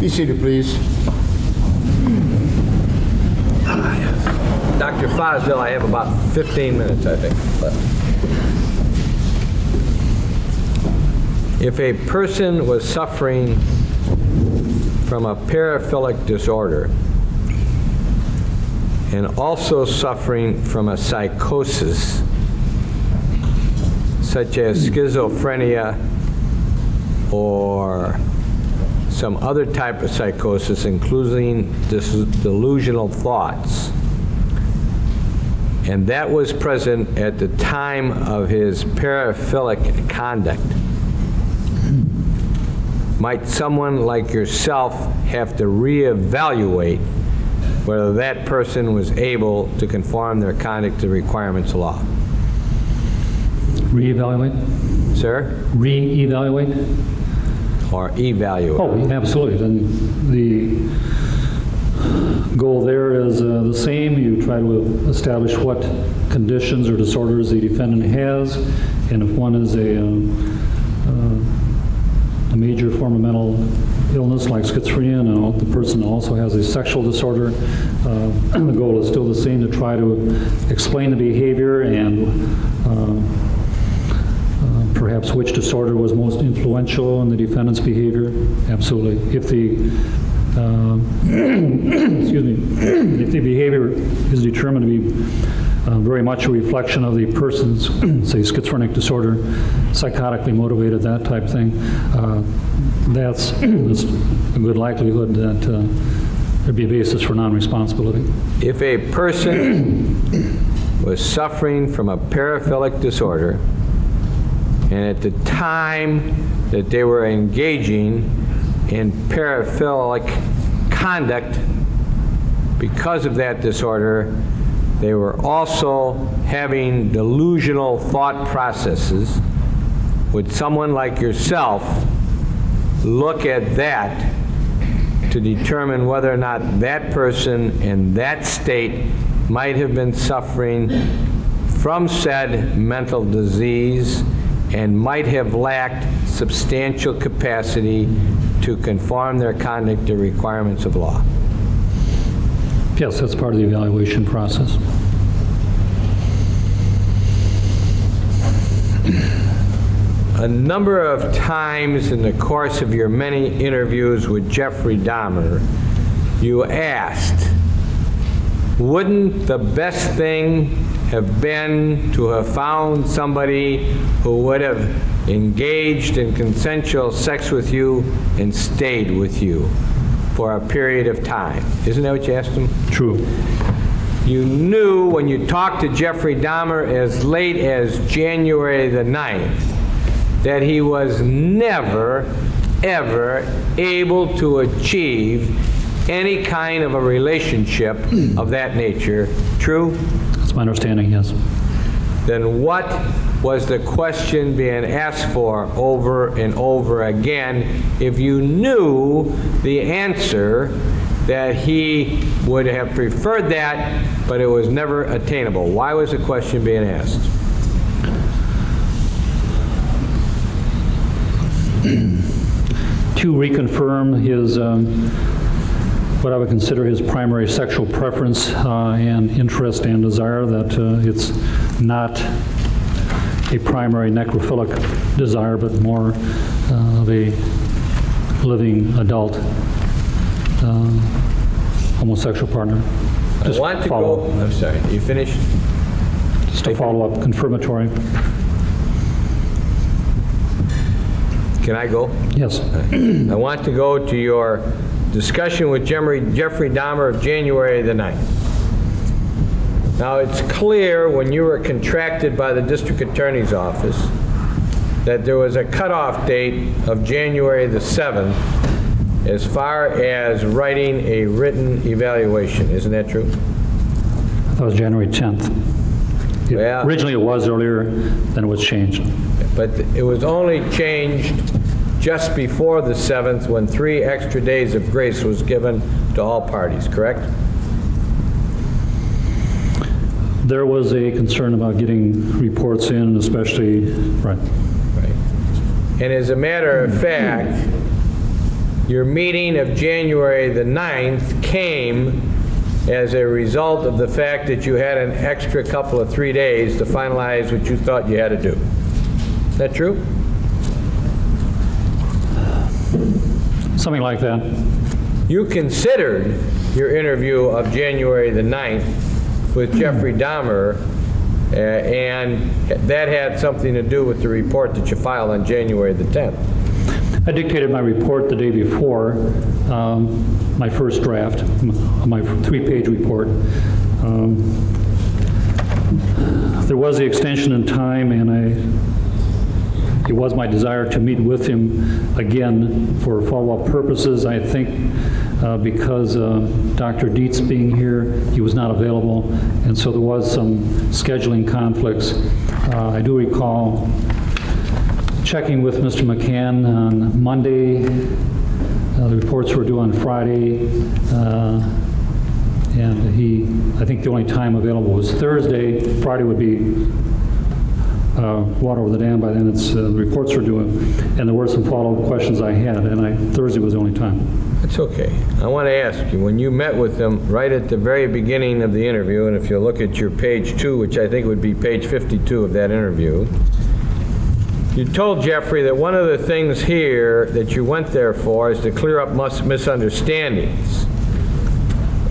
Be seated, please. Dr. Fosdal, I have about 15 minutes, I think, left. If a person was suffering from a paraphilic disorder and also suffering from a psychosis, such as schizophrenia or some other type of psychosis, including delusional thoughts, and that was present at the time of his paraphilic conduct, might someone like yourself have to reevaluate whether that person was able to conform their conduct to the requirements of law? Reevaluate? Sir? Reevaluate? Or evaluate? Oh, absolutely. Then the goal there is the same. You try to establish what conditions or disorders the defendant has, and if one is a major form of mental illness like schizophrenia, and the person also has a sexual disorder, the goal is still the same, to try to explain the behavior and perhaps which disorder was most influential in the defendant's behavior. Absolutely. If the excuse me, if the behavior is determined to be very much a reflection of the person's, say, schizophrenic disorder, psychotically motivated, that type thing, that's a good likelihood that there'd be a basis for non-responsibility. If a person was suffering from a paraphilic disorder, and at the time that they were engaging in paraphilic conduct, because of that disorder, they were also having delusional thought processes, would someone like yourself look at that to determine whether or not that person in that state might have been suffering from said mental disease and might have lacked substantial capacity to conform their conduct to requirements of law? Yes, that's part of the evaluation process. A number of times in the course of your many interviews with Jeffrey Dahmer, you asked, wouldn't the best thing have been to have found somebody who would have engaged in consensual sex with you and stayed with you for a period of time? Isn't that what you asked him? True. You knew when you talked to Jeffrey Dahmer as late as January the 9th that he was never, ever able to achieve any kind of a relationship of that nature. True? That's my understanding, yes. Then what was the question being asked for over and over again if you knew the answer that he would have preferred that, but it was never attainable? Why was the question being asked? To reconfirm his, what I would consider his primary sexual preference and interest and desire, that it's not a primary necrophilic desire, but more of a living adult homosexual partner. I want to go, I'm sorry, you finished? Just a follow-up, confirmatory. Can I go? Yes. I want to go to your discussion with Jeffrey Dahmer of January the 9th. Now, it's clear when you were contracted by the district attorney's office that there was a cutoff date of January the 7th as far as writing a written evaluation. Isn't that true? That was January 10th. Well, originally it was earlier, then it was changed. But it was only changed just before the 7th when 3 extra days of grace was given to all parties, correct? There was a concern about getting reports in, especially, right. Right. And as a matter of fact, your meeting of January the 9th came as a result of the fact that you had an extra couple of 3 days to finalize what you thought you had to do. Is that true? Something like that. You considered your interview of January the 9th with Jeffrey Dahmer, and that had something to do with the report that you filed on January the 10th. I dictated my report the day before, my first draft, my 3-page report. There was the extension in time, and it was my desire to meet with him again for follow-up purposes. I think because Dr. Dietz being here, he was not available, and so there was some scheduling conflicts. I do recall checking with Mr. McCann on Monday. The reports were due on Friday, and I think the only time available was Thursday. Friday would be water over the dam. By then the reports were due, and there were some follow-up questions I had, and Thursday was the only time. That's okay. I want to ask you, when you met with them right at the very beginning of the interview, and if you look at your page 2, which I think would be page 52 of that interview, you told Jeffrey that one of the things here that you went there for is to clear up misunderstandings.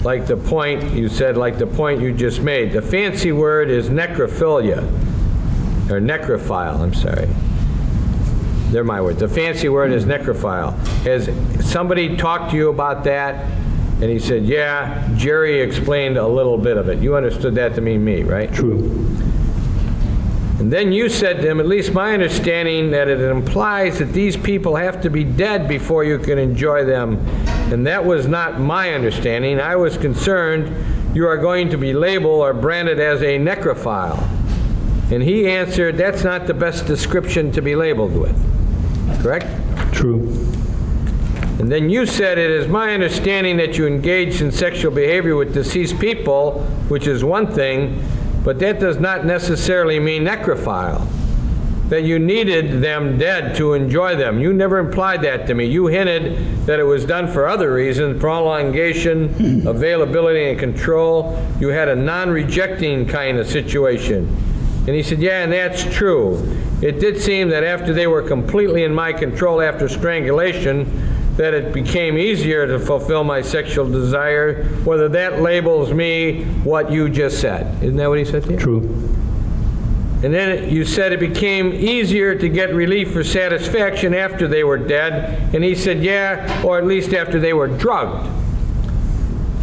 Like the point, you said, like the point you just made. The fancy word is necrophilia, or necrophile, I'm sorry. They're my words. The fancy word is necrophile. Has somebody talked to you about that? And he said, yeah, Jerry explained a little bit of it. You understood that to mean me, right? True. And then you said to him, at least my understanding, that it implies that these people have to be dead before you can enjoy them. And that was not my understanding. I was concerned you are going to be labeled or branded as a necrophile. And he answered, that's not the best description to be labeled with. Correct? True. And then you said, it is my understanding that you engaged in sexual behavior with deceased people, which is one thing, but that does not necessarily mean necrophile, that you needed them dead to enjoy them. You never implied that to me. You hinted that it was done for other reasons, prolongation, availability, and control. You had a non-rejecting kind of situation. And he said, yeah, and that's true. It did seem that after they were completely in my control after strangulation, that it became easier to fulfill my sexual desire, whether that labels me what you just said. Isn't that what he said to you? True. And then you said it became easier to get relief or satisfaction after they were dead. And he said, yeah, or at least after they were drugged.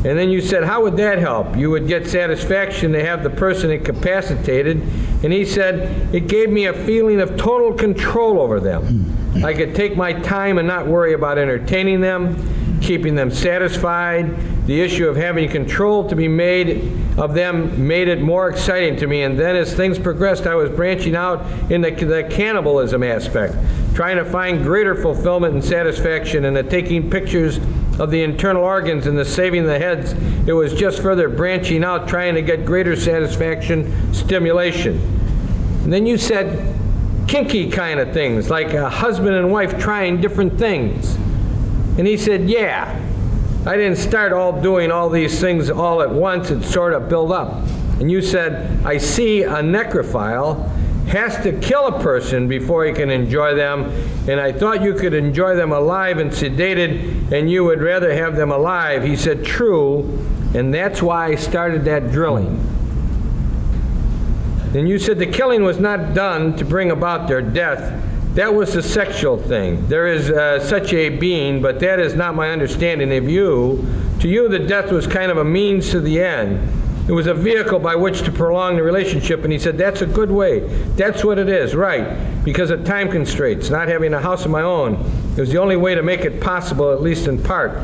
And then you said, how would that help? You would get satisfaction to have the person incapacitated. And he said, it gave me a feeling of total control over them. I could take my time and not worry about entertaining them, keeping them satisfied. The issue of having control to be made of them made it more exciting to me. And then as things progressed, I was branching out in the cannibalism aspect, trying to find greater fulfillment and satisfaction in the taking pictures of the internal organs and the saving the heads. It was just further branching out, trying to get greater satisfaction, stimulation. And then you said kinky kind of things, like a husband and wife trying different things. And he said, yeah, I didn't start doing all these things all at once. It sort of built up. And you said, I see a necrophile has to kill a person before he can enjoy them, and I thought you could enjoy them alive and sedated, and you would rather have them alive. He said, true, and that's why I started that drilling. And you said the killing was not done to bring about their death. That was the sexual thing. There is such a being, but that is not my understanding of you. To you, the death was kind of a means to the end. It was a vehicle by which to prolong the relationship, and he said, that's a good way. That's what it is, right, because of time constraints, not having a house of my own. It was the only way to make it possible, at least in part.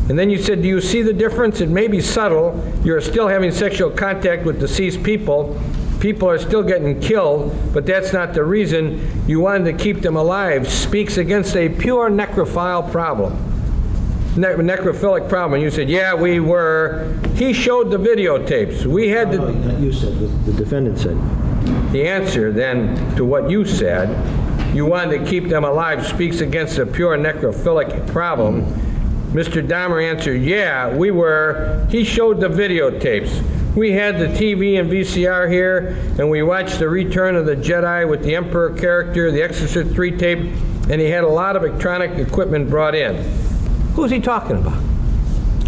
And then you said, do you see the difference? It may be subtle. You're still having sexual contact with deceased people. People are still getting killed, but that's not the reason you wanted to keep them alive. Speaks against a pure necrophile problem. Necrophilic problem. And you said, yeah, we were. He showed the videotapes. We had to. No, you said, the defendant said. The answer then to what you said you wanted to keep them alive speaks against a pure necrophilic problem. Mr. Dahmer answered, yeah, we were. He showed the videotapes. We had the TV and VCR here, and we watched The Return of the Jedi with the Emperor character, the Exorcist 3 tape, and he had a lot of electronic equipment brought in. Who's he talking about?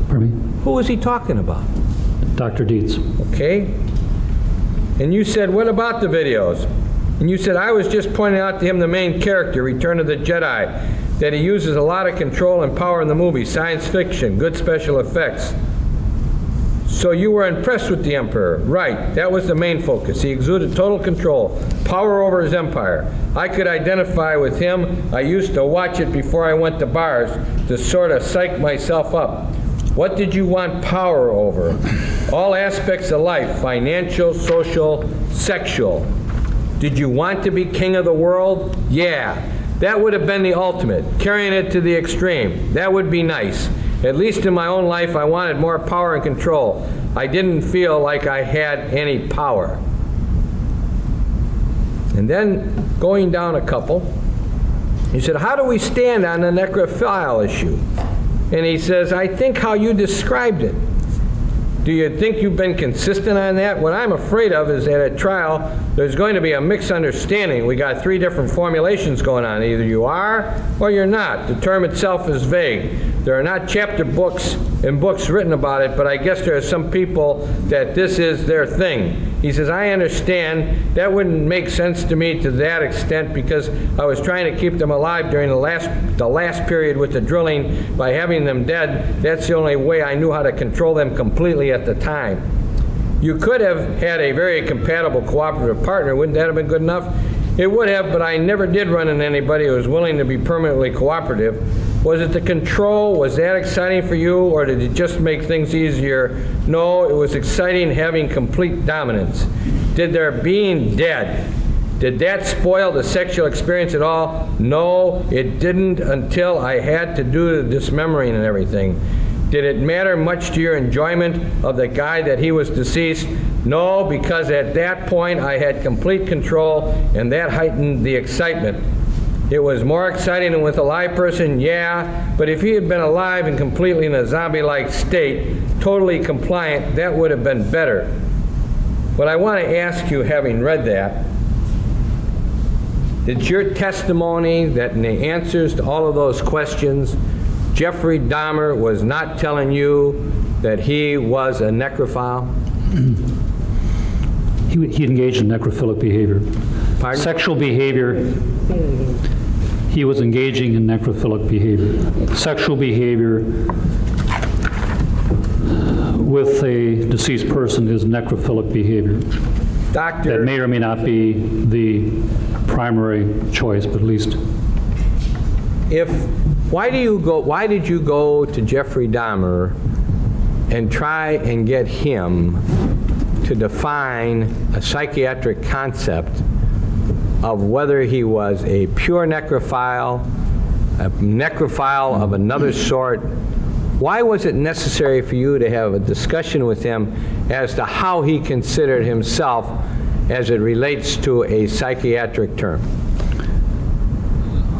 Pardon me? Who was he talking about? Dr. Dietz. Okay. And you said, what about the videos? And you said, I was just pointing out to him the main character, Return of the Jedi, that he uses a lot of control and power in the movie, science fiction, good special effects. So you were impressed with the Emperor. Right, that was the main focus. He exuded total control, power over his empire. I could identify with him. I used to watch it before I went to bars to sort of psych myself up. What did you want power over? All aspects of life, financial, social, sexual. Did you want to be king of the world? Yeah, that would have been the ultimate, carrying it to the extreme. That would be nice. At least in my own life, I wanted more power and control. I didn't feel like I had any power. And then, going down a couple, he said, how do we stand on the necrophile issue? And he says, I think how you described it. Do you think you've been consistent on that? What I'm afraid of is that at trial, there's going to be a misunderstanding. We got 3 different formulations going on. Either you are or you're not. The term itself is vague. There are not chapter books and books written about it, but I guess there are some people that this is their thing. He says, I understand. That wouldn't make sense to me to that extent because I was trying to keep them alive during the last period with the drilling by having them dead. That's the only way I knew how to control them completely at the time. You could have had a very compatible cooperative partner. Wouldn't that have been good enough? It would have, but I never did run into anybody who was willing to be permanently cooperative. Was it the control? Was that exciting for you, or did it just make things easier? No, it was exciting having complete dominance. Did their being dead, did that spoil the sexual experience at all? No, it didn't until I had to do the dismembering and everything. Did it matter much to your enjoyment of the guy that he was deceased? No, because at that point I had complete control, and that heightened the excitement. It was more exciting than with a live person, yeah, but if he had been alive and completely in a zombie-like state, totally compliant, that would have been better. But I want to ask you, having read that, did your testimony that in the answers to all of those questions, Jeffrey Dahmer was not telling you that he was a necrophile? He engaged in necrophilic behavior. Pardon? Sexual behavior. He was engaging in necrophilic behavior. Sexual behavior with a deceased person is necrophilic behavior. Doctor, That may or may not be the primary choice, but at least. why did you go to Jeffrey Dahmer and try and get him to define a psychiatric concept of whether he was a pure necrophile, a necrophile of another sort? Why was it necessary for you to have a discussion with him as to how he considered himself as it relates to a psychiatric term?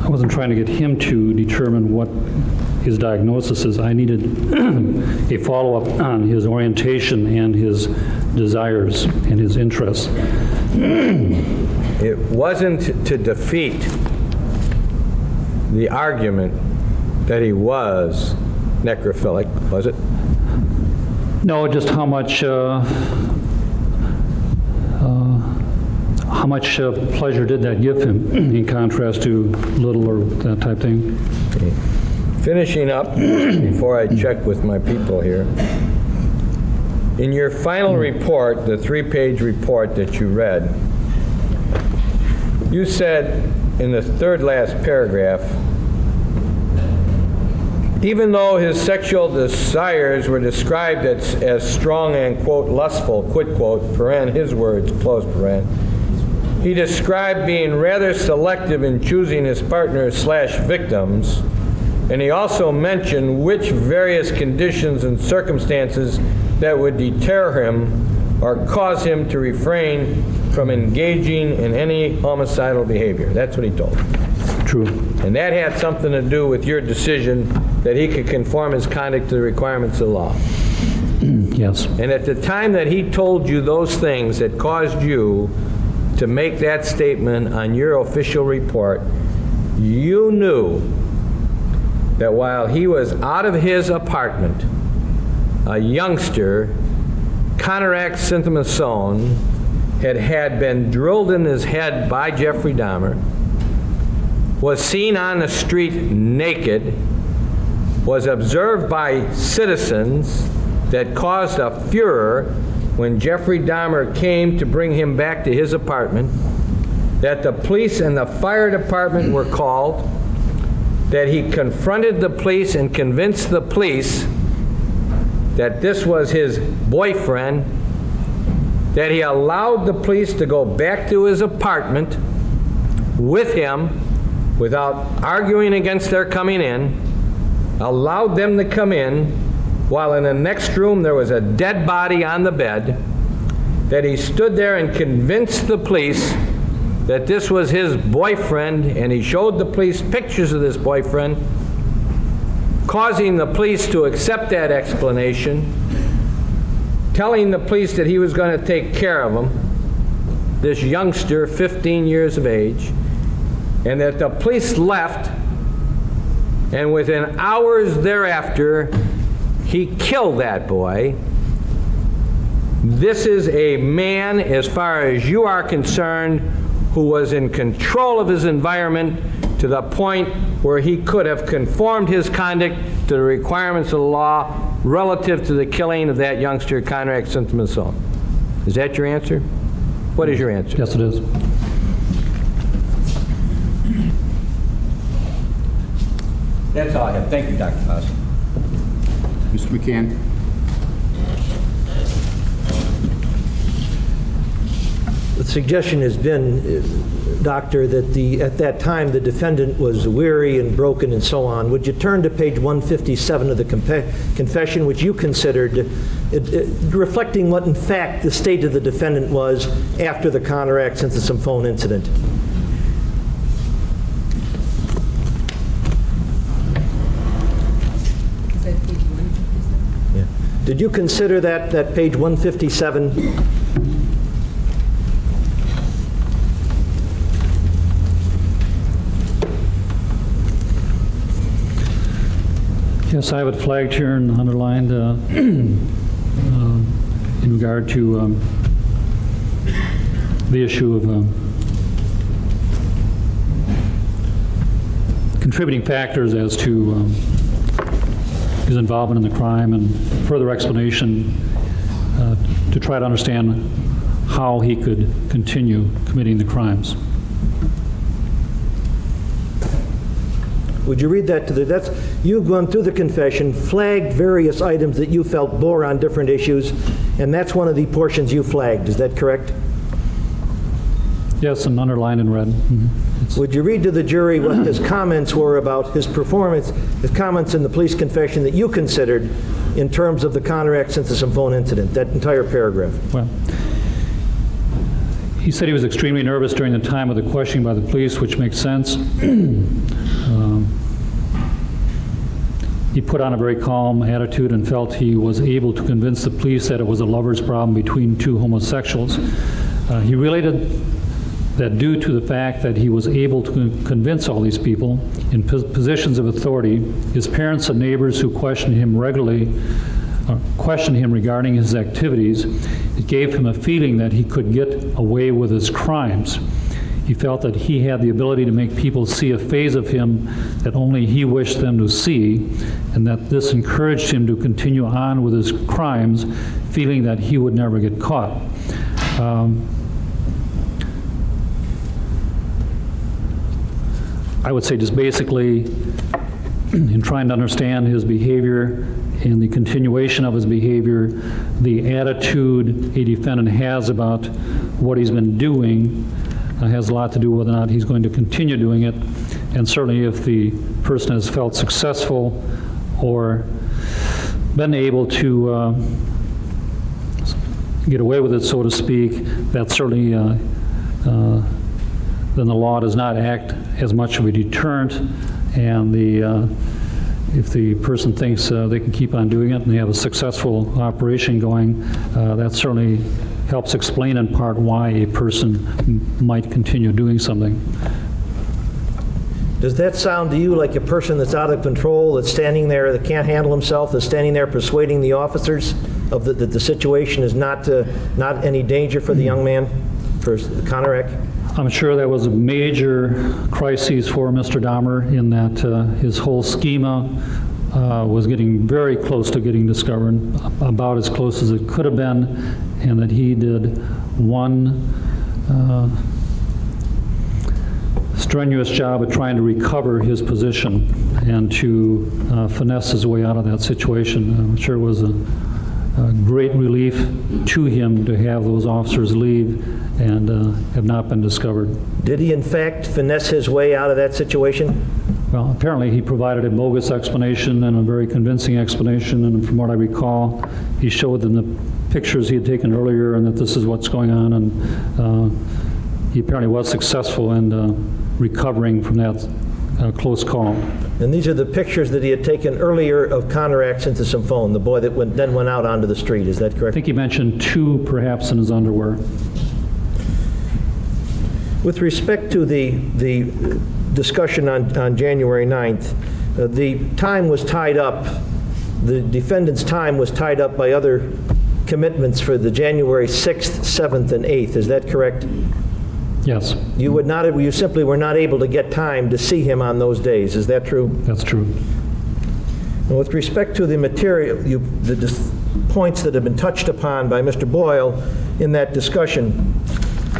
I wasn't trying to get him to determine what his diagnosis is. I needed a follow-up on his orientation and his desires and his interests. It wasn't to defeat the argument that he was necrophilic, was it? No, just how much pleasure did that give him in contrast to little or that type thing? Okay. Finishing up, before I check with my people here, in your final report, the 3-page report that you read, you said in the third last paragraph, even though his sexual desires were described as strong and, quote, lustful, quid quote, paren, his words, close paren, he described being rather selective in choosing his partners / victims, and he also mentioned which various conditions and circumstances that would deter him or cause him to refrain from engaging in any homicidal behavior. That's what he told him. True. And that had something to do with your decision that he could conform his conduct to the requirements of the law. Yes. And at the time that he told you those things that caused you to make that statement on your official report, you knew that while he was out of his apartment, a youngster, cataract symptomasone, had been drilled in his head by Jeffrey Dahmer, was seen on the street naked, was observed by citizens that caused a furor when Jeffrey Dahmer came to bring him back to his apartment, that the police and the fire department were called, that he confronted the police and convinced the police that this was his boyfriend, that he allowed the police to go back to his apartment with him without arguing against their coming in, allowed them to come in, while in the next room there was a dead body on the bed, that he stood there and convinced the police that this was his boyfriend, and he showed the police pictures of this boyfriend, causing the police to accept that explanation, telling the police that he was going to take care of him, this youngster, 15 years of age, and that the police left, and within hours thereafter, he killed that boy. This is a man, as far as you are concerned, who was in control of his environment to the point where he could have conformed his conduct to the requirements of the law relative to the killing of that youngster, cataract symptomasone. Is that your answer? What is your answer? Yes, it is. That's all I have. Thank you, Dr. Fosdal. Mr. McCann. The suggestion has been, Doctor, that at that time the defendant was weary and broken and so on. Would you turn to page 157 of the confession, which you considered reflecting what in fact the state of the defendant was after the cataract synthesome incident? Is that page 157? Yeah. Did you consider that page 157? Yes, I have it flagged here and underlined in regard to the issue of contributing factors as to his involvement in the crime, and further explanation to try to understand how he could continue committing the crimes. Would you read that to the, you've gone through the confession, flagged various items that you felt bore on different issues, and that's one of the portions you flagged, is that correct? Yes, and underlined in red. Mm-hmm. Would you read to the jury what his comments were about his performance, his comments in the police confession that you considered in terms of the cataract synthesome incident, that entire paragraph? Well, he said he was extremely nervous during the time of the questioning by the police, which makes sense. He put on a very calm attitude and felt he was able to convince the police that it was a lover's problem between two homosexuals. He related that due to the fact that he was able to convince all these people in positions of authority, his parents and neighbors who questioned him regularly, questioned him regarding his activities, it gave him a feeling that he could get away with his crimes. He felt that he had the ability to make people see a phase of him that only he wished them to see, and that this encouraged him to continue on with his crimes, feeling that he would never get caught. I would say just basically, in trying to understand his behavior and the continuation of his behavior, the attitude a defendant has about what he's been doing has a lot to do with whether or not he's going to continue doing it, and certainly if the person has felt successful or been able to get away with it, so to speak, that certainly, then the law does not act as much of a deterrent, and if the person thinks they can keep on doing it and they have a successful operation going, that certainly helps explain in part why a person might continue doing something. Does that sound to you like a person that's out of control, that's standing there, that can't handle himself, that's standing there persuading the officers of that the situation is not any danger for the young man, for Connerak? I'm sure that was a major crisis for Mr. Dahmer in that his whole schema was getting very close to getting discovered, about as close as it could have been, and that he did one strenuous job of trying to recover his position and to finesse his way out of that situation. I'm sure it was a great relief to him to have those officers leave and have not been discovered. Did he in fact finesse his way out of that situation? Well, apparently he provided a bogus explanation and a very convincing explanation, and from what I recall, he showed them the pictures he had taken earlier and that this is what's going on, and he apparently was successful in recovering from that close call. And these are the pictures that he had taken earlier of Connerak into some phone, the boy that then went out onto the street, is that I correct? think he mentioned 2 perhaps in his underwear. With respect to the discussion on January 9th, the time was tied up, the defendant's time was tied up by other commitments for the January 6th, 7th, and 8th, is that correct? Yes, You simply were not able to get time to see him on those days, is that true? that's true. And with respect to the material, the points that have been touched upon by Mr. Boyle in that discussion,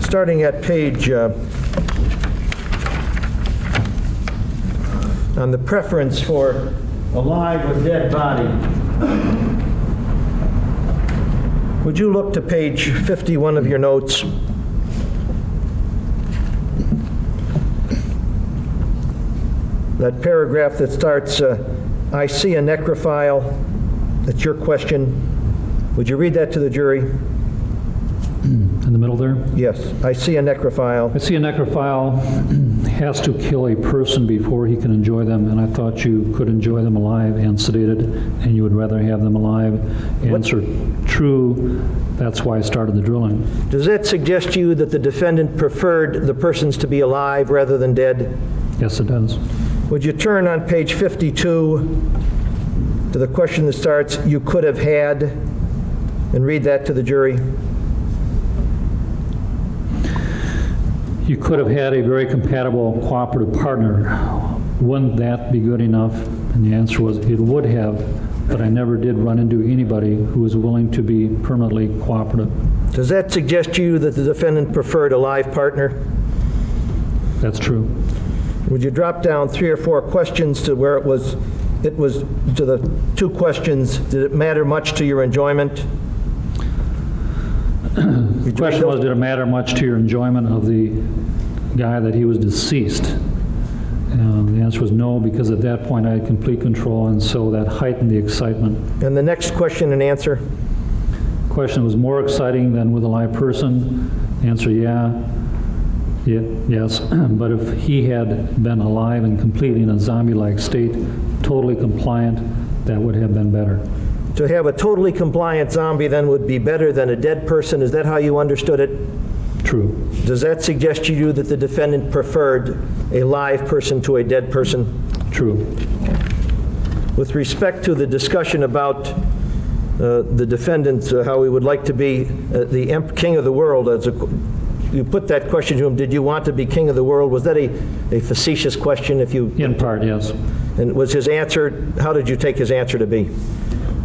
starting at page, on the preference for a live or dead body, would you look to page 51 of your notes? That paragraph that starts, I see a necrophile. That's your question. Would you read that to the jury? In the middle there? Yes. I see a necrophile. I see a necrophile has to kill a person before he can enjoy them, and I thought you could enjoy them alive and sedated, and you would rather have them alive. Answer, true. That's why I started the drilling. Does that suggest to you that the defendant preferred the persons to be alive rather than dead? Yes, it does. Would you turn on page 52 to the question that starts, you could have had, and read that to the jury? You could have had a very compatible cooperative partner. Wouldn't that be good enough? And the answer was, it would have, but I never did run into anybody who was willing to be permanently cooperative. Does that suggest to you that the defendant preferred a live partner? That's true. Would you drop down 3 or 4 questions to where it was to the 2 questions, did it matter much to your enjoyment? The question was, did it matter much to your enjoyment of the guy that he was deceased? The answer was no, because at that point I had complete control, and so that heightened the excitement. And the next question and answer? The question was more exciting than with a live person. Answer, yes, but if he had been alive and completely in a zombie-like state, totally compliant, that would have been better. To have a totally compliant zombie then would be better than a dead person. Is that how you understood it? True. Does that suggest to you that the defendant preferred a live person to a dead person? True. With respect to the discussion about the defendant, how he would like to be the king of the world, you put that question to him, did you want to be king of the world? Was that a facetious question? In part, yes. And was his answer, how did you take his answer to be?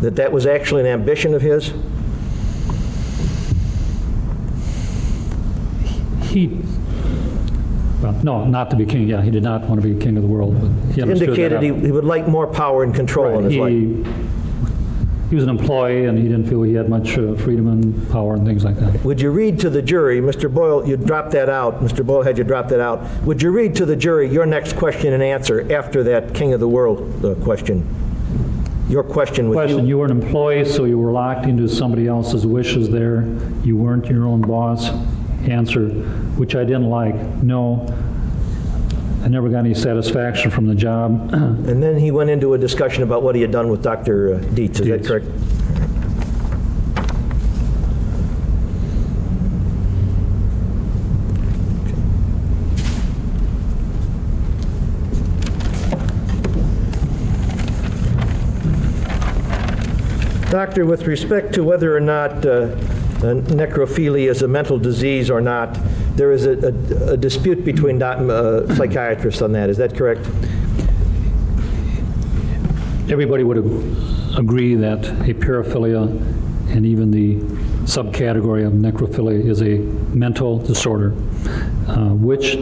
That was actually an ambition of his? Well, no, not to be king. Yeah, he did not want to be king of the world. But he understood Indicated that. he would like more power and control in his life. He was an employee, and he didn't feel he had much freedom and power and things like that. Would you read to the jury, Mr. Boyle, you dropped that out, Mr. Boyle had you drop that out. Would you read to the jury your next question and answer after that king of the world question? Your question was Question, you were an employee, so you were locked into somebody else's wishes there. You weren't your own boss. Answer, which I didn't like. No, I never got any satisfaction from the job. And then he went into a discussion about what he had done with Dr. Dietz, is that Dietz. correct? Doctor, with respect to whether or not necrophilia is a mental disease or not, there is a dispute between psychiatrists on that. Is that correct? Everybody would agree that a paraphilia and even the subcategory of necrophilia is a mental disorder, which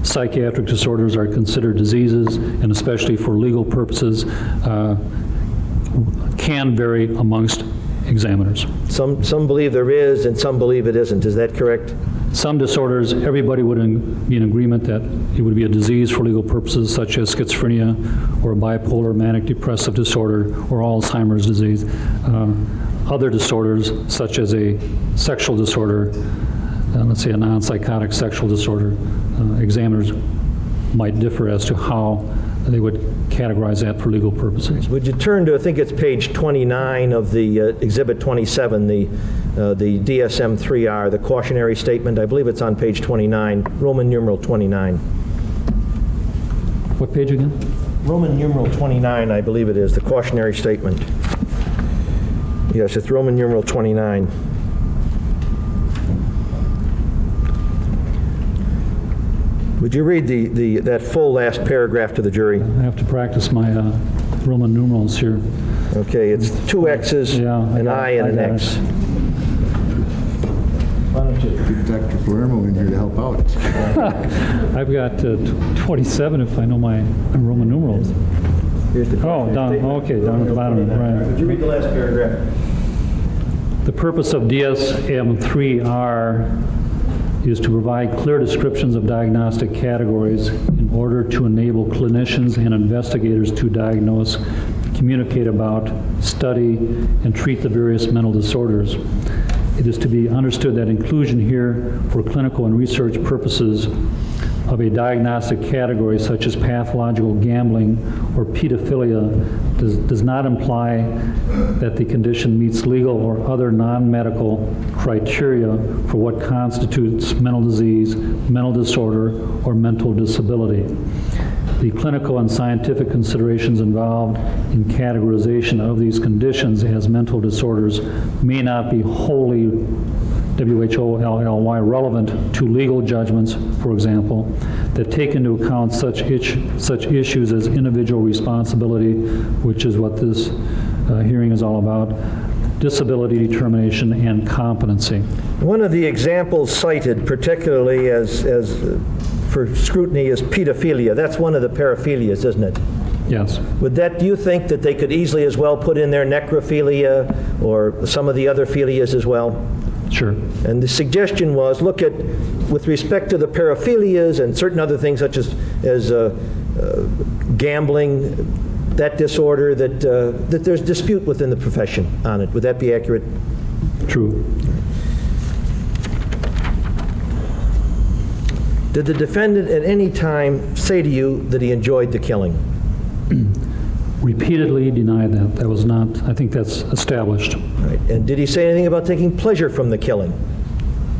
psychiatric disorders are considered diseases, and especially for legal purposes, can vary amongst examiners. Some believe there is, and some believe it isn't. Is that correct? Some disorders, everybody would be in agreement that it would be a disease for legal purposes, such as schizophrenia or bipolar manic depressive disorder or Alzheimer's disease. Other disorders, such as a sexual disorder, let's say a non-psychotic sexual disorder, examiners might differ as to how they would categorize that for legal purposes. Would you turn to, I think it's page 29 of the Exhibit 27, the DSM-3R, the cautionary statement. I believe it's on page 29, Roman numeral 29. What page again? Roman numeral 29, I believe it is, the cautionary statement. Yes, it's Roman numeral 29. Would you read that full last paragraph to the jury? I have to practice my Roman numerals here. Okay, it's 2 X's, an I, and an X. Why don't you get Dr. Palermo in here to help out? I've got 27 if I know my Roman numerals. Here's the Oh, down at the bottom, right. Would you read the last paragraph? The purpose of DSM-3R is to provide clear descriptions of diagnostic categories in order to enable clinicians and investigators to diagnose, communicate about, study, and treat the various mental disorders. It is to be understood that inclusion here for clinical and research purposes of a diagnostic category such as pathological gambling or pedophilia does not imply that the condition meets legal or other non-medical criteria for what constitutes mental disease, mental disorder, or mental disability. The clinical and scientific considerations involved in categorization of these conditions as mental disorders may not be wholly WHOLLY relevant to legal judgments, for example, that take into account such issues as individual responsibility, which is what this hearing is all about, disability determination, and competency. One of the examples cited, particularly as for scrutiny, is pedophilia. That's one of the paraphilias, isn't it? Yes. Do you think that they could easily as well put in there necrophilia or some of the other philias as well? Sure. And the suggestion was, look at, with respect to the paraphilias and certain other things such as gambling, that disorder, that there's dispute within the profession on it. Would that be accurate? True. Did the defendant at any time say to you that he enjoyed the killing? Repeatedly denied that. That was not, I think that's established. Right. And did he say anything about taking pleasure from the killing?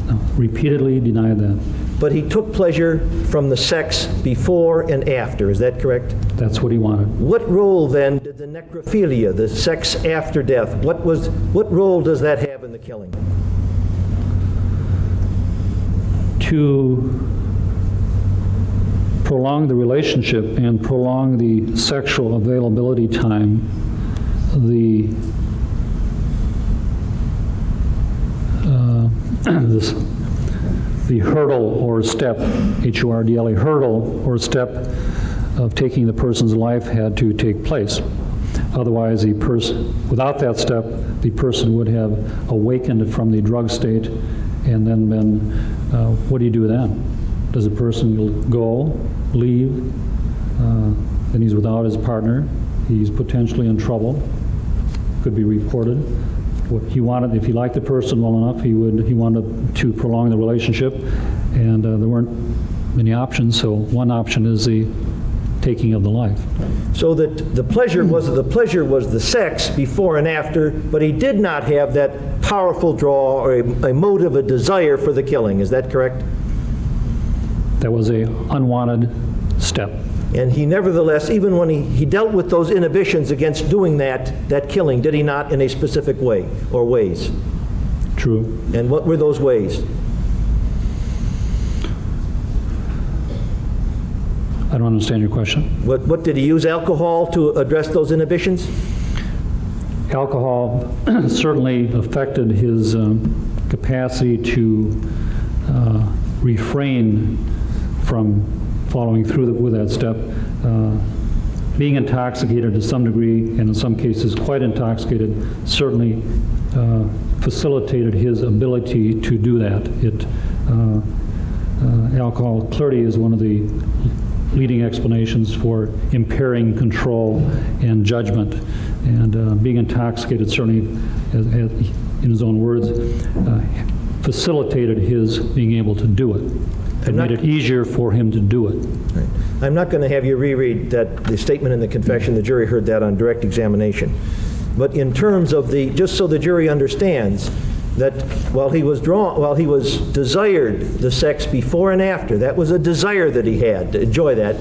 No, repeatedly denied that. But he took pleasure from the sex before and after, is that correct? That's what he wanted. What role then did the necrophilia, the sex after death, what role does that have in the killing? To prolong the relationship and prolong the sexual availability time, the hurdle or step, H-U-R-D-L-E, hurdle or step of taking the person's life had to take place. Otherwise, without that step, the person would have awakened from the drug state and then been, what do you do then? Does the person go, leave, then he's without his partner, he's potentially in trouble, could be reported. What he wanted, if he liked the person well enough, he wanted to prolong the relationship, and there weren't many options, so one option is the taking of the life. So that the pleasure was the sex before and after, but he did not have that powerful draw or a motive, a desire for the killing. Is that correct? That was a unwanted step. And he nevertheless, even when he dealt with those inhibitions against doing that killing, did he not in a specific way or ways? True. And what were those ways? I don't understand your question. What did he use alcohol to address those inhibitions? Alcohol certainly affected his capacity to refrain from following through with that step. Being intoxicated to some degree, and in some cases quite intoxicated, certainly facilitated his ability to do that. Alcohol clearly is one of the leading explanations for impairing control and judgment. And being intoxicated certainly, in his own words, facilitated his being able to do it. It made it easier for him to do it. Right. I'm not going to have you reread the statement in the confession. The jury heard that on direct examination. But in terms of just so the jury understands that while he was desired the sex before and after, that was a desire that he had to enjoy that.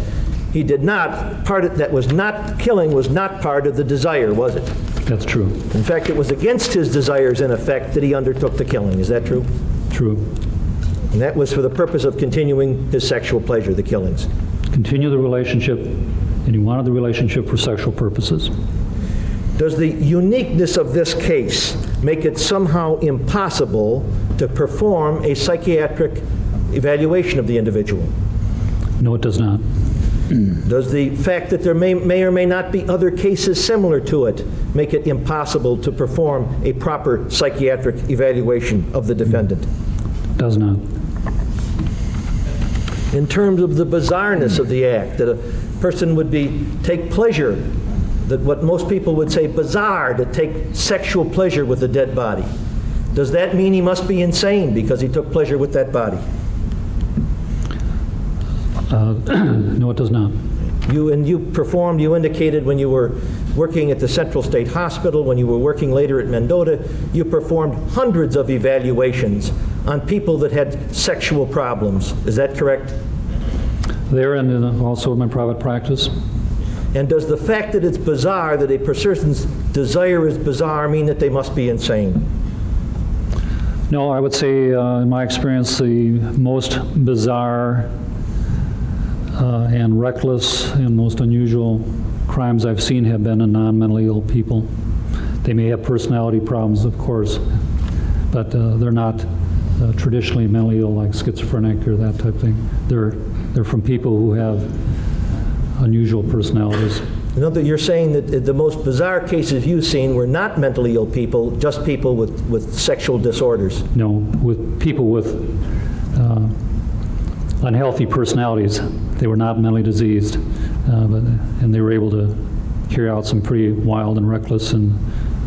He did not, killing was not part of the desire, was it? That's true. In fact, it was against his desires, in effect, that he undertook the killing. Is that true? True. And that was for the purpose of continuing his sexual pleasure, the killings. Continue the relationship, and he wanted the relationship for sexual purposes. Does the uniqueness of this case make it somehow impossible to perform a psychiatric evaluation of the individual? No, it does not. Does the fact that there may or may not be other cases similar to it make it impossible to perform a proper psychiatric evaluation of the defendant? Does not. In terms of the bizarreness of the act, that a person would take pleasure, that what most people would say bizarre, to take sexual pleasure with a dead body. Does that mean he must be insane because he took pleasure with that body? No, it does not. You indicated when you were working at the Central State Hospital, when you were working later at Mendota, you performed hundreds of evaluations on people that had sexual problems. Is that correct? There, and also in my private practice. And does the fact that it's bizarre, that a person's desire is bizarre, mean that they must be insane? No, I would say, in my experience, the most bizarre and reckless and most unusual crimes I've seen have been in non-mentally ill people. They may have personality problems, of course, but they're not traditionally mentally ill like schizophrenic or that type of thing. They're from people who have unusual personalities. You know that you're saying that the most bizarre cases you've seen were not mentally ill people, just people with sexual disorders. No, with people with unhealthy personalities. They were not mentally diseased, and they were able to carry out some pretty wild and reckless and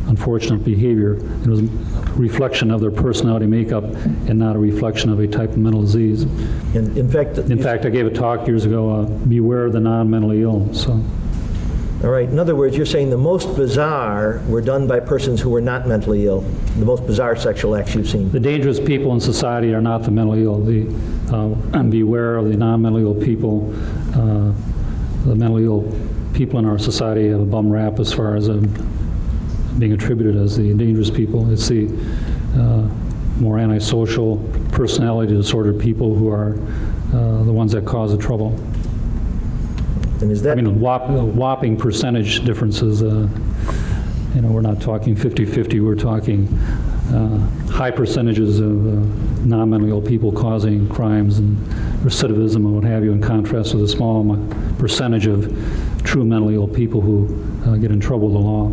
unfortunate behavior. It was a reflection of their personality makeup and not a reflection of a type of mental disease. And in fact, I gave a talk years ago, beware the non-mentally ill. So. All right. In other words, you're saying the most bizarre were done by persons who were not mentally ill, the most bizarre sexual acts you've seen. The dangerous people in society are not the mentally ill. Beware of the non-mentally ill people. The mentally ill people in our society have a bum rap as far as being attributed as the dangerous people. It's the more antisocial, personality disordered people who are the ones that cause the trouble. And is that? I mean, whopping percentage differences. We're not talking 50-50. We're talking high percentages of non-mentally ill people causing crimes and recidivism and what have you, in contrast with a small percentage of true mentally ill people who get in trouble with the law.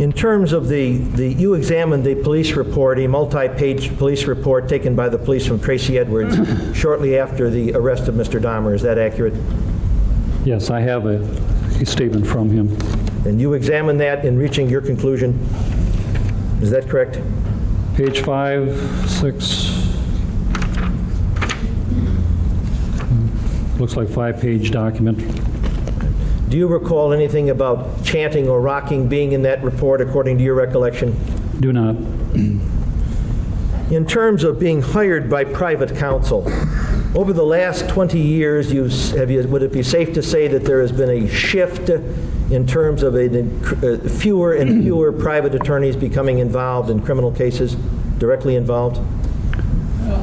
In terms of you examined the police report, a multi-page police report taken by the police from Tracy Edwards shortly after the arrest of Mr. Dahmer. Is that accurate? Yes, I have a a statement from him. And you examined that in reaching your conclusion? Is that correct? Page 5, 6, looks like 5-page document. Do you recall anything about chanting or rocking being in that report according to your recollection? Do not. In terms of being hired by private counsel, over the last 20 years, would it be safe to say that there has been a shift in terms of fewer and fewer private attorneys becoming involved in criminal cases, directly involved?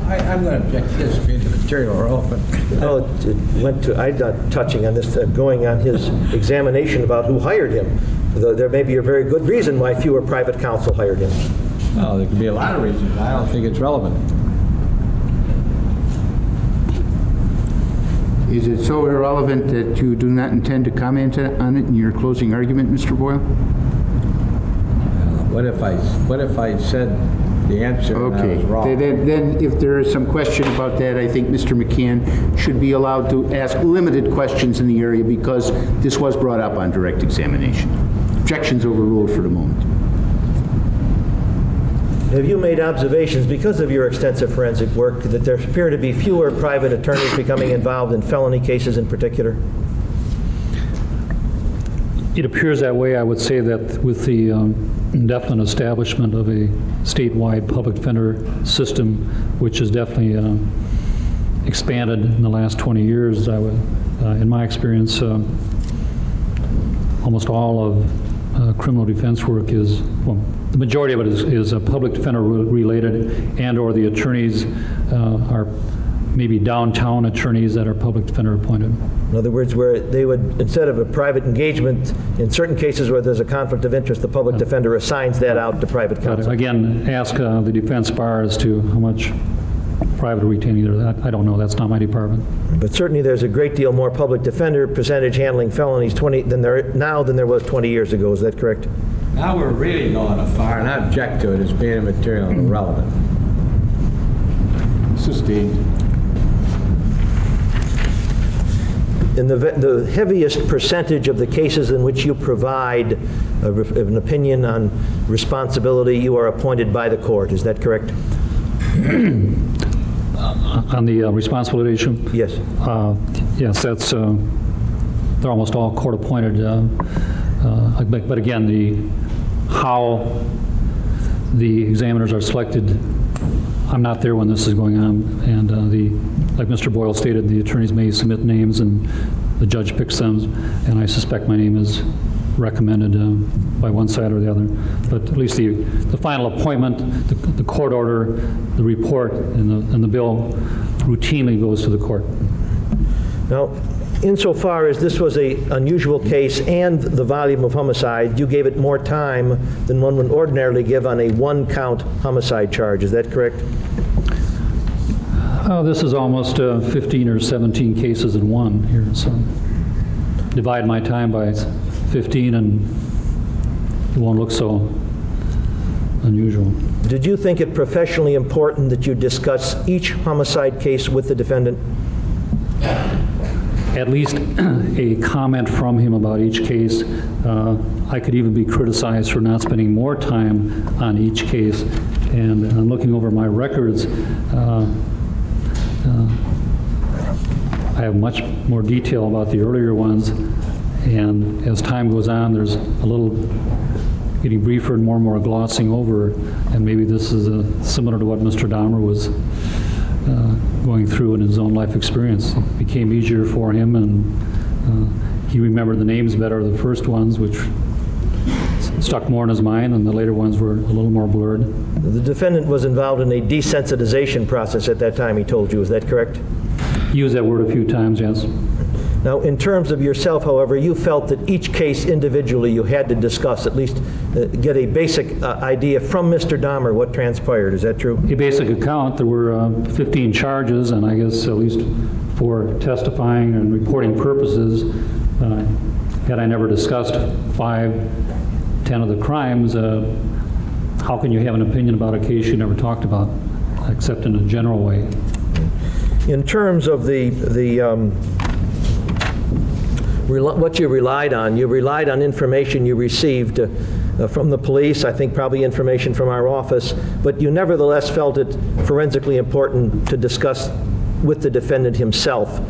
I'm going to object to this being the material relevant. Oh, it went to, I'm not touching on this, going on his examination about who hired him. There may be a very good reason why fewer private counsel hired him. Well, there could be a lot of reasons. I don't think it's relevant. Is it so irrelevant that you do not intend to comment on it in your closing argument, Mr. Boyle? What if I said the answer and I was Okay. wrong? Then if there is some question about that, I think Mr. McCann should be allowed to ask limited questions in the area because this was brought up on direct examination. Objections overruled for the moment. Have you made observations, because of your extensive forensic work, that there appear to be fewer private attorneys becoming involved in felony cases in particular? It appears that way. I would say that with the indefinite establishment of a statewide public defender system, which has definitely expanded in the last 20 years, in my experience, almost all of criminal defense work is, well, the majority of it is public defender related, and or the attorneys are maybe downtown attorneys that are public defender appointed. In other words, where they would, instead of a private engagement, in certain cases where there's a conflict of interest, the public defender assigns that out to private But counsel. again, ask the defense bar as to how much private retaining there. That I don't know. That's not my department. But certainly there's a great deal more public defender percentage handling felonies than there was 20 years ago. Is that correct? Now we're really going too far, and I object to it as being material and irrelevant. Sustained. In the heaviest percentage of the cases in which you provide an opinion on responsibility, you are appointed by the court. Is that correct? On the responsibility issue? Yes. Yes, that's, they're almost all court-appointed. But again, how the examiners are selected, I'm not there when this is going on, and like Mr. Boyle stated, the attorneys may submit names and the judge picks them, and I suspect my name is recommended by one side or the other. But at least the final appointment, the court order, the report, and the bill routinely goes to the court. Now, insofar as this was an unusual case and the volume of homicide, you gave it more time than one would ordinarily give on a one-count homicide charge. Is that correct? This is almost 15 or 17 cases in one here, so divide my time by 15 and it won't look so unusual. Did you think it professionally important that you discuss each homicide case with the defendant? At least a comment from him about each case. I could even be criticized for not spending more time on each case. And looking over my records, I have much more detail about the earlier ones. And as time goes on, there's a little getting briefer and more glossing over. And maybe this is similar to what Mr. Dahmer was going through in his own life experience. It became easier for him, and he remembered the names better of the first ones, which stuck more in his mind, and the later ones were a little more blurred. The defendant was involved in a desensitization process at that time, he told you. Is that correct? He used that word a few times, yes. Now, in terms of yourself, however, you felt that each case individually you had to discuss, at least get a basic idea from Mr. Dahmer what transpired. Is that true? A basic account, there were 15 charges, and I guess at least for testifying and reporting purposes, had I never discussed 5, 10 of the crimes, how can you have an opinion about a case you never talked about, except in a general way? what you relied on. You relied on information you received from the police, I think probably information from our office, but you nevertheless felt it forensically important to discuss with the defendant himself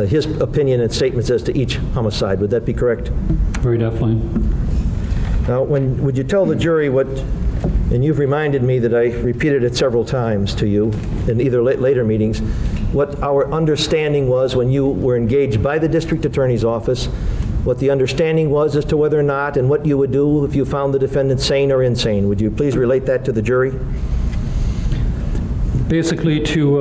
his opinion and statements as to each homicide. Would that be correct? Very definitely. Now, would you tell the jury what, and you've reminded me that I repeated it several times to you in either later meetings, what our understanding was when you were engaged by the district attorney's office, what the understanding was as to whether or not, and what you would do if you found the defendant sane or insane. Would you please relate that to the jury? Basically, to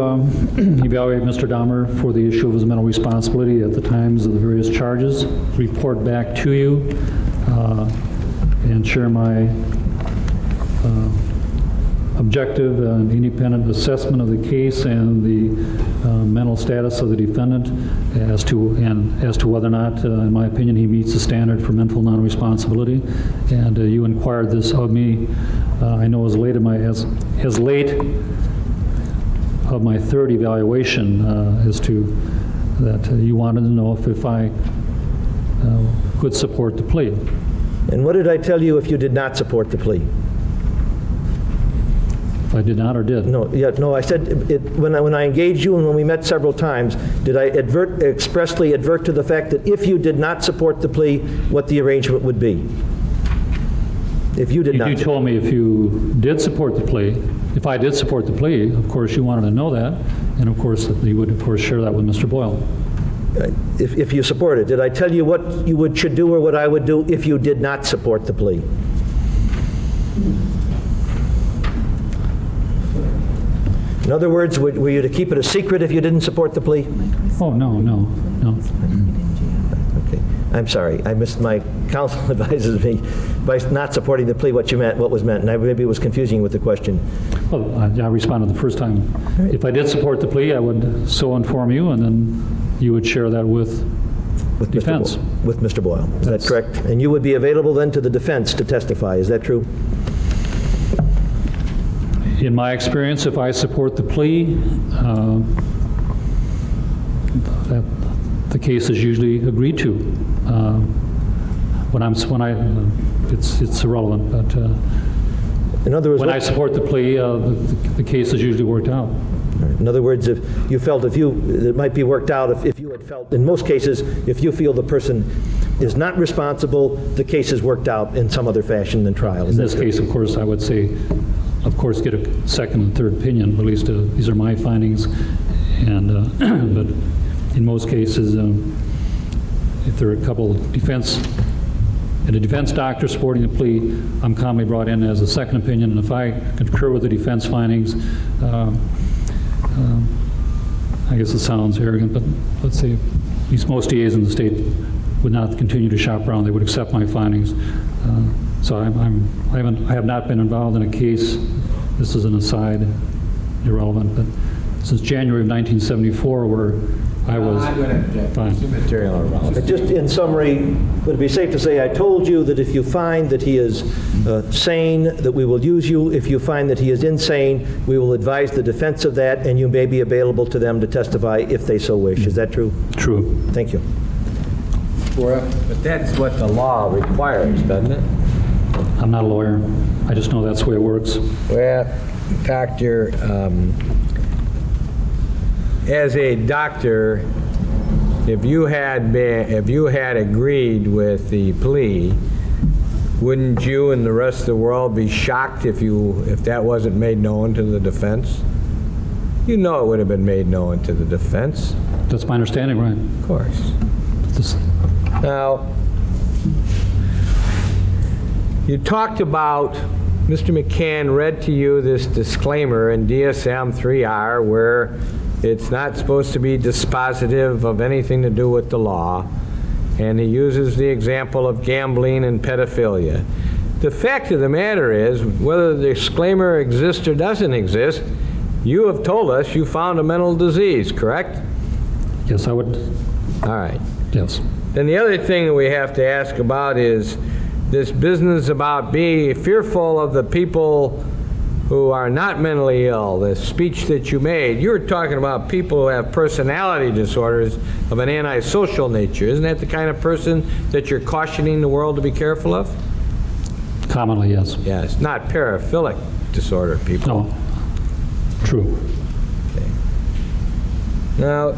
evaluate Mr. Dahmer for the issue of his mental responsibility at the times of the various charges, report back to you, and share my objective and independent assessment of the case and the mental status of the defendant as to whether or not, in my opinion, he meets the standard for mental non-responsibility. And you inquired this of me. I know as late of my third evaluation as to that you wanted to know if I could support the plea. And what did I tell you if you did not support the plea? If I did not or did? No, I said when I engaged you and when we met several times, did I expressly advert to the fact that if you did not support the plea, what the arrangement would be? If you did not. You told me if you did support the plea, if I did support the plea, of course you wanted to know that, and of course you would of course share that with Mr. Boyle. If you support it, did I tell you what you should do or what I would do if you did not support the plea? In other words, were you to keep it a secret if you didn't support the plea? Oh, no. Okay. I'm sorry. My counsel advises me by not supporting the plea what was meant, and maybe it was confusing with the question. Well, I responded the first time. If I did support the plea, I would so inform you, and then you would share that with defense. With Mr. Boyle. Is that correct? And you would be available then to the defense to testify. Is that true? In my experience, if I support the plea, the case is usually agreed to. It's irrelevant, but in other words, when I support the plea, the case is usually worked out. In other words, if you felt it might be worked out if you had felt, in most cases, if you feel the person is not responsible, the case is worked out in some other fashion than trial. In this case, of course, I would say, of course, get a second and third opinion. At least these are my findings. And but in most cases, if there are a couple of defense doctor supporting the plea, I'm commonly brought in as a second opinion. And if I concur with the defense findings, I guess it sounds arrogant, but let's say at least most DAs in the state would not continue to shop around. They would accept my findings. So I have not been involved in a case. This is an aside, irrelevant, but since January of 1974, where I was fine. Material irrelevant. Just in summary, would it be safe to say I told you that if you find that he is sane, that we will use you. If you find that he is insane, we will advise the defense of that, and you may be available to them to testify if they so wish. Is that true? True. Thank you. But that's what the law requires, doesn't it? I'm not a lawyer. I just know that's the way it works. Well, doctor, as a doctor, if you had agreed with the plea, wouldn't you and the rest of the world be shocked if that wasn't made known to the defense? You know it would have been made known to the defense. That's my understanding, right? Of course. Now, you talked about, Mr. McCann read to you this disclaimer in DSM 3R where it's not supposed to be dispositive of anything to do with the law, and he uses the example of gambling and pedophilia. The fact of the matter is, whether the disclaimer exists or doesn't exist, you have told us you found a mental disease, correct? Yes, I would. All right. Yes. Then the other thing that we have to ask about is this business about being fearful of the people who are not mentally ill, the speech that you made, you were talking about people who have personality disorders of an antisocial nature. Isn't that the kind of person that you're cautioning the world to be careful of? Commonly, yes. Yeah, it's not paraphilic disorder, people. No, true. Now,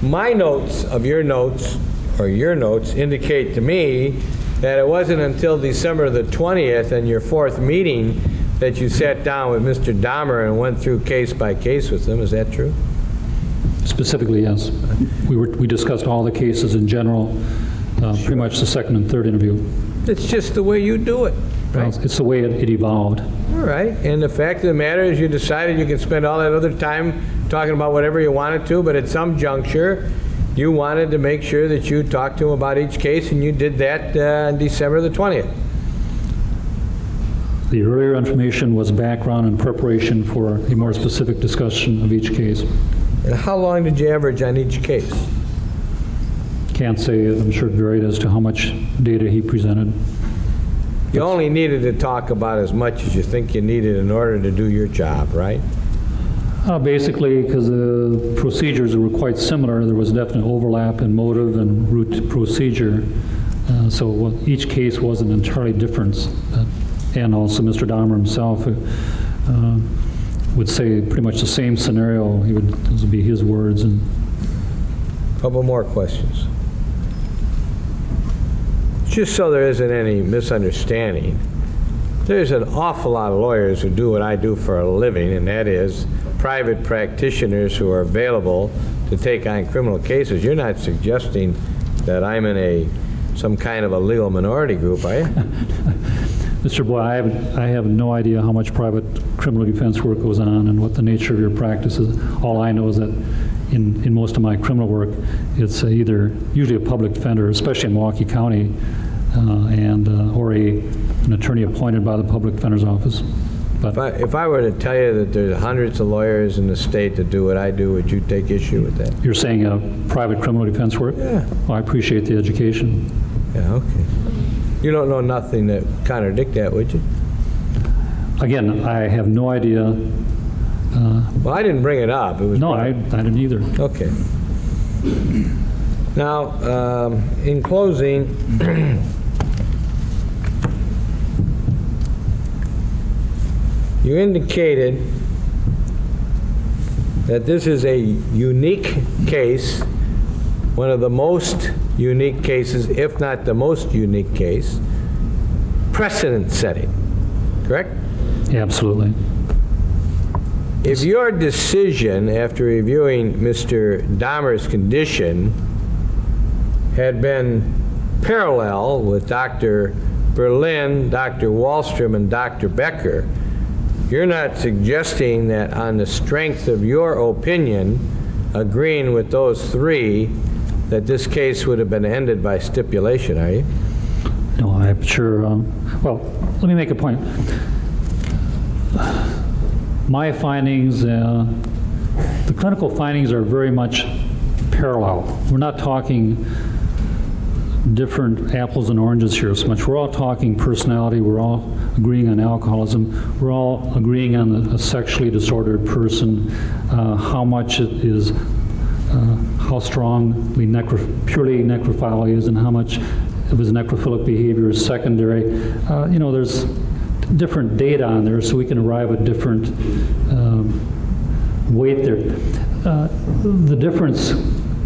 my notes of your notes, or your notes, indicate to me that it wasn't until December the 20th and your fourth meeting that you sat down with Mr. Dahmer and went through case by case with him. Is that true? Specifically, yes. We discussed all the cases in general, pretty much the second and third interview. It's just the way you do it, right? Well, it's the way it evolved. All right. And the fact of the matter is you decided you could spend all that other time talking about whatever you wanted to, but at some juncture, you wanted to make sure that you talked to him about each case, and you did that on December the 20th. The earlier information was background and preparation for a more specific discussion of each case. And how long did you average on each case? Can't say, I'm sure it varied as to how much data he presented. You only needed to talk about as much as you think you needed in order to do your job, right? Basically, because the procedures were quite similar, there was definite overlap in motive and route procedure. So each case was an entirely different. And also Mr. Dahmer himself would say pretty much the same scenario. Those would be his words. And Couple more questions. Just so there isn't any misunderstanding, there's an awful lot of lawyers who do what I do for a living, and that is private practitioners who are available to take on criminal cases. You're not suggesting that I'm in some kind of a legal minority group, are you? Mr. Boy, I have no idea how much private criminal defense work goes on and what the nature of your practice is. All I know is that in most of my criminal work, it's either usually a public defender, especially in Milwaukee County, or an attorney appointed by the public defender's office. But If I were to tell you that there's hundreds of lawyers in the state that do what I do, would you take issue with that? you're saying private criminal defense work? Yeah. Well, I appreciate the education. Yeah, okay. You don't know nothing that contradict that, would you? Again, I have no idea. Well, I didn't bring it up. It was No, I didn't either. Okay. Now, in closing, you indicated that this is a unique case, one of the most unique cases, if not the most unique case, precedent setting, correct? Yeah, absolutely. If your decision after reviewing Mr. Dahmer's condition had been parallel with Dr. Berlin, Dr. Wallstrom, and Dr. Becker, you're not suggesting that on the strength of your opinion, agreeing with those three, that this case would have been ended by stipulation, are you? No, I'm sure. Well, let me make a point. My findings, the clinical findings are very much parallel. We're not talking different apples and oranges here so much. We're all talking personality. We're all agreeing on alcoholism. We're all agreeing on a sexually disordered person, how much it is, how strongly purely necrophile is, and how much of his necrophilic behavior is secondary. There's different data on there, so we can arrive at different weight there. The difference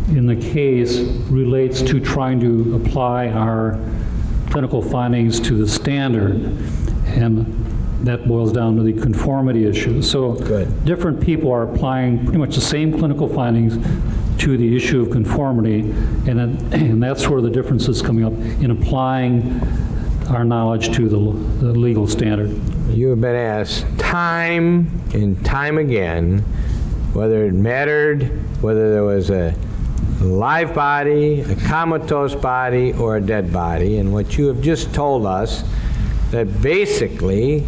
in the case relates to trying to apply our clinical findings to the standard, and that boils down to the conformity issue. So different people are applying pretty much the same clinical findings to the issue of conformity, and that's where the difference is coming up in applying our knowledge to the legal standard. You have been asked time and time again whether it mattered, whether there was a live body, a comatose body, or a dead body, and what you have just told us, that basically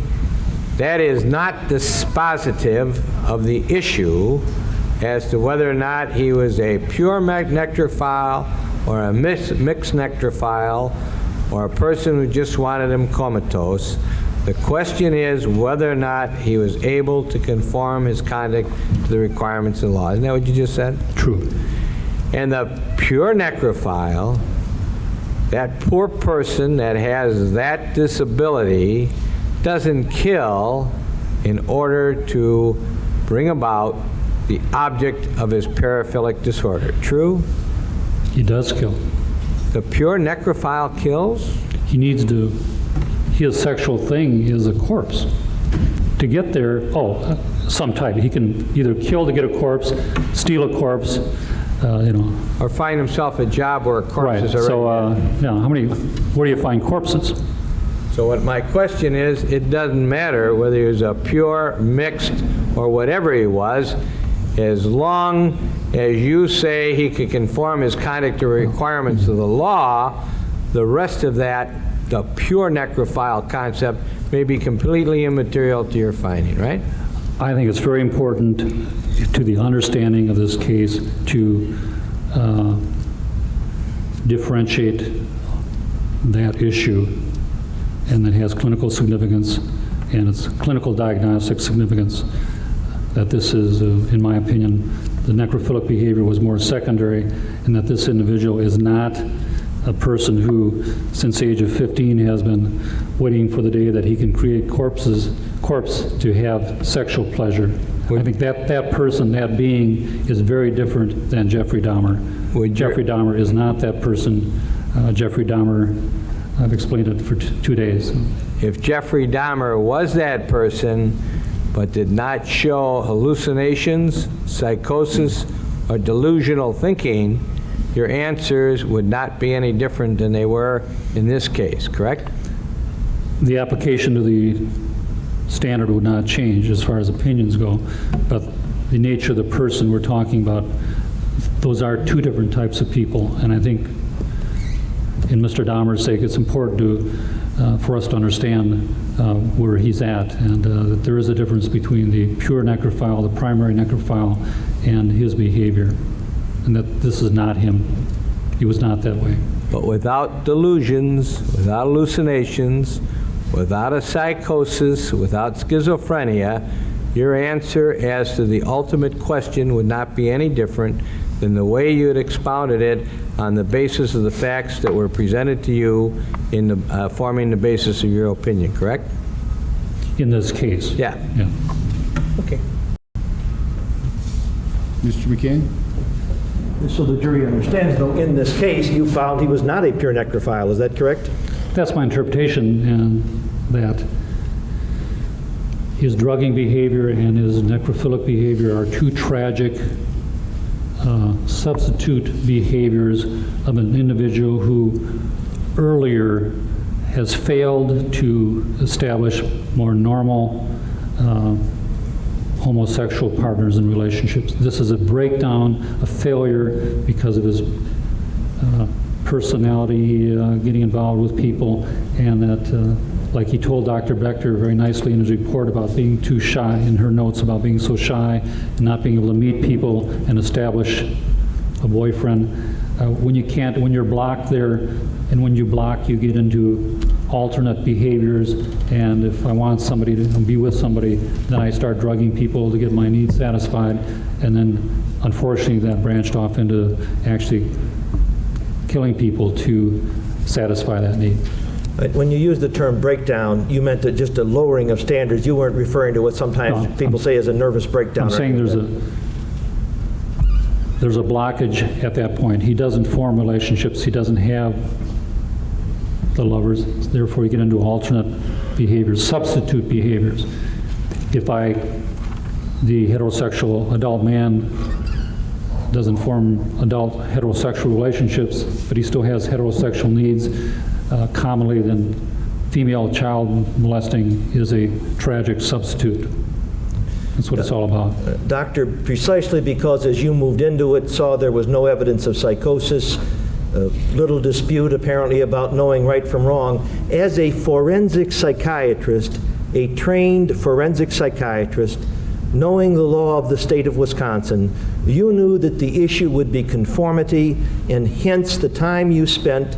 that is not dispositive of the issue as to whether or not he was a pure necrophile or a mixed necrophile or a person who just wanted him comatose. The question is whether or not he was able to conform his conduct to the requirements of the law. Isn't that what you just said? True. And the pure necrophile, that poor person that has that disability, doesn't kill in order to bring about the object of his paraphilic disorder. True? He does kill. The pure necrophile kills? He needs to, his sexual thing is a corpse. To get there, some type. He can either kill to get a corpse, steal a corpse, Or find himself a job where a corpse Right, is already so, where do you find corpses? So what my question is, it doesn't matter whether he was a pure, mixed, or whatever he was, as long as you say he could conform his conduct to requirements of the law, the rest of that, the pure necrophile concept, may be completely immaterial to your finding, right? I think it's very important to the understanding of this case to differentiate that issue, and that has clinical significance, and it's clinical diagnostic significance, that this is, in my opinion, the necrophilic behavior was more secondary, and that this individual is not a person who, since the age of 15, has been waiting for the day that he can create corpse to have sexual pleasure. I think that person, that being, is very different than Jeffrey Dahmer. Jeffrey Dahmer is not that person. Jeffrey Dahmer, I've explained it for 2 days. If Jeffrey Dahmer was that person, but did not show hallucinations, psychosis, or delusional thinking, your answers would not be any different than they were in this case, correct? The application to the standard would not change as far as opinions go, but the nature of the person we're talking about, those are two different types of people, and I think in Mr. Dahmer's sake, it's important for us to understand where he's at, and that there is a difference between the pure necrophile, the primary necrophile, and his behavior, and that this is not him. He was not that way. But without delusions, without hallucinations, without a psychosis, without schizophrenia, your answer as to the ultimate question would not be any different than the way you had expounded it on the basis of the facts that were presented to you in the, forming the basis of your opinion, correct? In this case. Yeah. Yeah. Okay. Mr. McCann? So the jury understands, though, in this case, you found he was not a pure necrophile, is that correct? That's my interpretation, and that his drugging behavior and his necrophilic behavior are two tragic substitute behaviors of an individual who earlier has failed to establish more normal homosexual partners and relationships. This is a breakdown, a failure because of his personality, getting involved with people, and that, like he told Dr. Bechter very nicely in his report about being too shy, in her notes about being so shy and not being able to meet people and establish a boyfriend. When you're blocked there, and when you block, you get into alternate behaviors, and if I want somebody to be with somebody, then I start drugging people to get my needs satisfied, and then unfortunately that branched off into actually killing people to satisfy that need. When you use the term breakdown, you meant that just a lowering of standards. You weren't referring to what sometimes people say is a nervous breakdown. I'm saying there's a blockage at that point. He doesn't form relationships. He doesn't have the lovers. Therefore, you get into alternate behaviors, substitute behaviors. If the heterosexual adult man doesn't form adult heterosexual relationships, but he still has heterosexual needs, commonly then female child molesting is a tragic substitute. That's what it's all about. Doctor, precisely because as you moved into it, saw there was no evidence of psychosis, little dispute apparently about knowing right from wrong, as a forensic psychiatrist, a trained forensic psychiatrist, knowing the law of the state of Wisconsin, you knew that the issue would be conformity, and hence the time you spent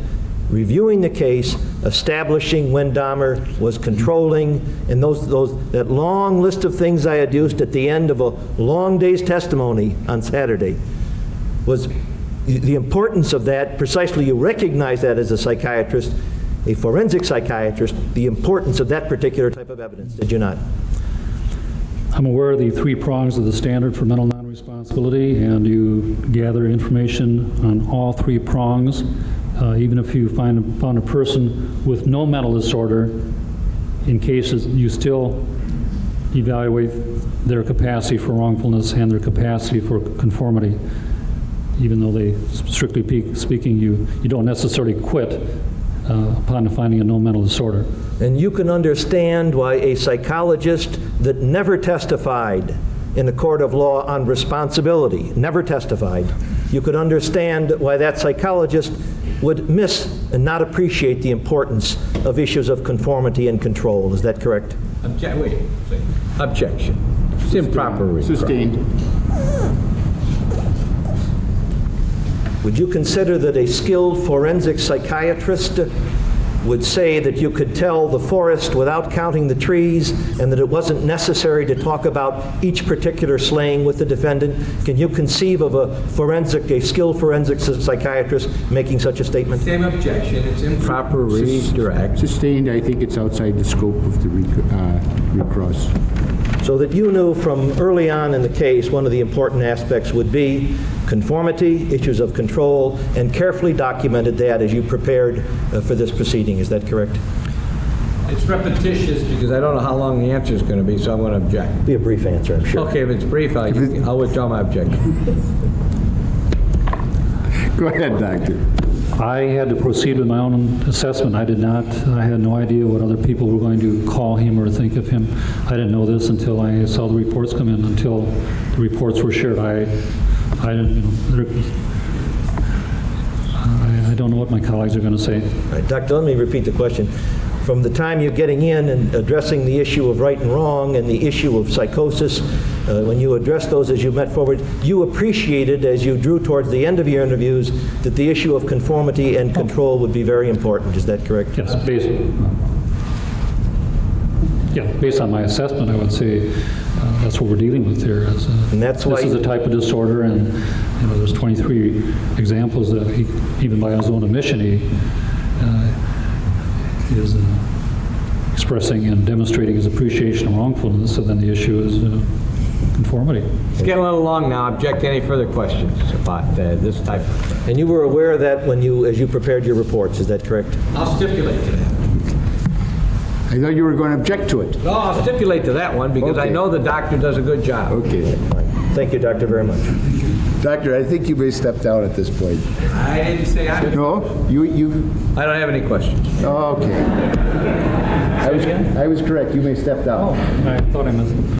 reviewing the case, establishing when Dahmer was controlling, and that long list of things I adduced at the end of a long day's testimony on Saturday was the importance of that. Precisely, you recognize that as a psychiatrist, a forensic psychiatrist, the importance of that particular type of evidence, did you not? I'm aware of the 3 prongs of the standard for mental non-responsibility, and you gather information on all 3 prongs. Even if you found a person with no mental disorder, in cases you still evaluate their capacity for wrongfulness and their capacity for conformity. Even though they, strictly speaking, you don't necessarily quit upon finding a no mental disorder. And you can understand why a psychologist that never testified in a court of law on responsibility, never testified, you could understand why that psychologist would miss and not appreciate the importance of issues of conformity and control. Is that correct? Wait. Objection. It's improper reprise. Sustained. Would you consider that a skilled forensic psychiatrist would say that you could tell the forest without counting the trees and that it wasn't necessary to talk about each particular slaying with the defendant? Can you conceive of a skilled forensic psychiatrist making such a statement? Same objection. It's improper redirect. Sustained, I think it's outside the scope of the recross. So that you knew from early on in the case, one of the important aspects would be conformity, issues of control, and carefully documented that as you prepared for this proceeding. Is that correct? It's repetitious because I don't know how long the answer is going to be, so I'm going to object. Be a brief answer, I'm sure. Okay, if it's brief, I'll withdraw my objection. Go ahead, Doctor. I had to proceed with my own assessment. I had no idea what other people were going to call him or think of him. I didn't know this until I saw the reports come in, until the reports were shared. I don't know what my colleagues are going to say. All right, Doctor, let me repeat the question. From the time you're getting in and addressing the issue of right and wrong and the issue of psychosis, when you addressed those as you met forward, you appreciated, as you drew towards the end of your interviews, that the issue of conformity and control would be very important. Is that correct? Yes, based on my assessment, I would say that's what we're dealing with here. And that's why this is a type of disorder, and there's 23 examples that he, even by his own admission, he is expressing and demonstrating his appreciation of wrongfulness. So then the issue is conformity. It's getting a little long now. Object to any further questions about this type of thing. And you were aware of that as you prepared your reports. Is that correct? I'll stipulate to that. I thought you were going to object to it. No, I'll stipulate to that one because I Okay. know the doctor does a good job. Okay. Thank you, Doctor, very much. Doctor, I think you may step down at this point. I didn't say I. No? You... I don't have any questions. Oh, okay. I was correct. You may step down. I thought I missed.